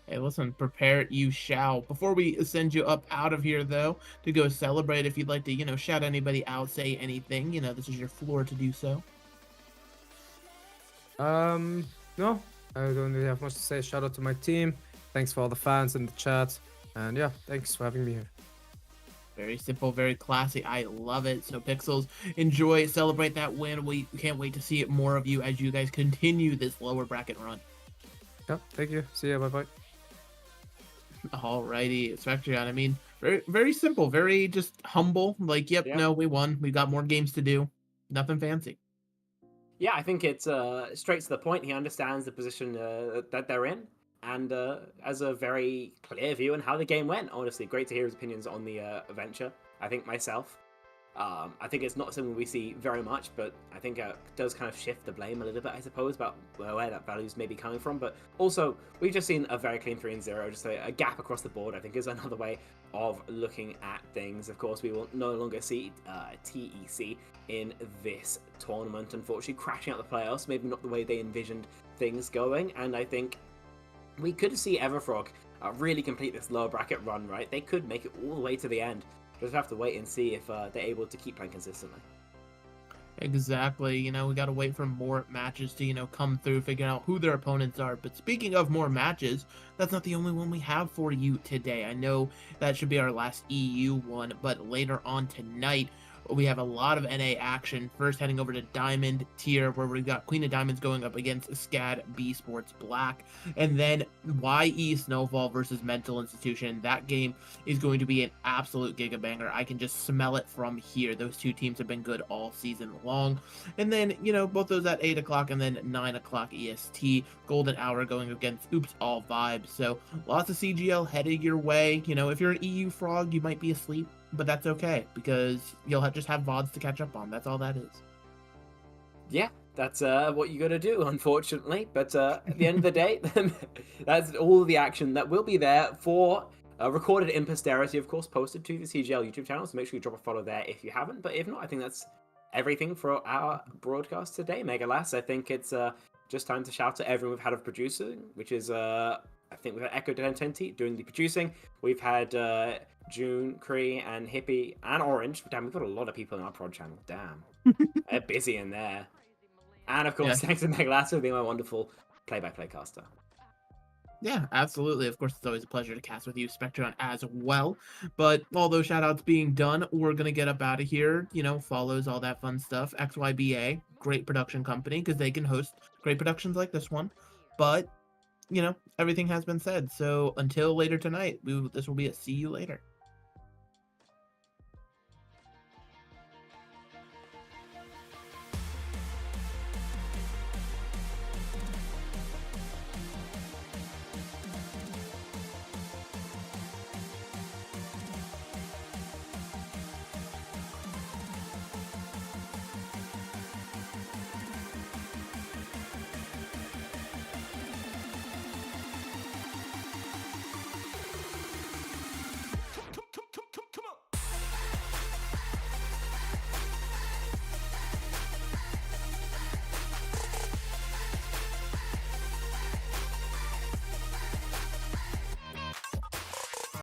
Hey, listen, prepare you shall. Before we send you up out of here, though, to go celebrate, if you'd like to, shout anybody out, say anything, this is your floor to do so. No, I don't really have much to say. Shout out to my team. Thanks for all the fans in the chat. And yeah, thanks for having me here. Very simple, very classy. I love it. So Pixels, enjoy, celebrate that win. We can't wait to see it more of you as you guys continue this lower bracket run. Yeah, thank you. See ya. Bye-bye. Alrighty, Spectreon. I mean, very, very simple, very just humble. Like, yep, no, we won. We got more games to do. Nothing fancy. Yeah, I think it's straight to the point. He understands the position that they're in, and has a very clear view on how the game went. Honestly, great to hear his opinions on the Venture. I think myself, I think it's not something we see very much, but I think it does kind of shift the blame a little bit, I suppose, about where that values may be coming from. But also, we've just seen a very clean 3-0, just a gap across the board, I think is another way of looking at things. Of course, we will no longer see TEC in this tournament, unfortunately, crashing out the playoffs, maybe not the way they envisioned things going, and I think we could see Everfrog really complete this lower bracket run, right? They could make it all the way to the end. Just have to wait and see if they're able to keep playing consistently. Exactly. We got to wait for more matches to, come through, figuring out who their opponents are. But speaking of more matches, that's not the only one we have for you today. I know that should be our last EU one, but later on tonight, we have a lot of NA action. First, heading over to Diamond tier, where we've got Queen of Diamonds going up against SCAD B Sports Black. And then YE Snowfall versus Mental Institution. That game is going to be an absolute gigabanger. I can just smell it from here. Those two teams have been good all season long. And then, both those at 8 o'clock and then 9 o'clock EST. Golden Hour going against Oops All Vibes. So lots of CGL headed your way. If you're an EU frog, you might be asleep. But that's okay, because you'll just have VODs to catch up on. That's all that is. Yeah, that's what you got to do, unfortunately. But at the end of the day, that's all the action that will be there for recorded in posterity, of course, posted to the CGL YouTube channel. So make sure you drop a follow there if you haven't. But if not, I think that's everything for our broadcast today, Megalas. I think it's just time to shout to everyone we've had of producing, which is I think we've had Echo Tenti doing the producing. We've had June, Cree, and Hippie, and Orange. Damn, we've got a lot of people in our prod channel. Damn. They're busy in there. And of course, Yeah. thanks to Megalas for being my wonderful play-by-play caster. Yeah, absolutely. Of course, it's always a pleasure to cast with you, Spectron, as well. But all those shout-outs being done, we're going to get up out of here. You know, follows, all that fun stuff. XYBA, great production company, because they can host great productions like this one. But, you know, everything has been said. So until later tonight, this will be a see you later.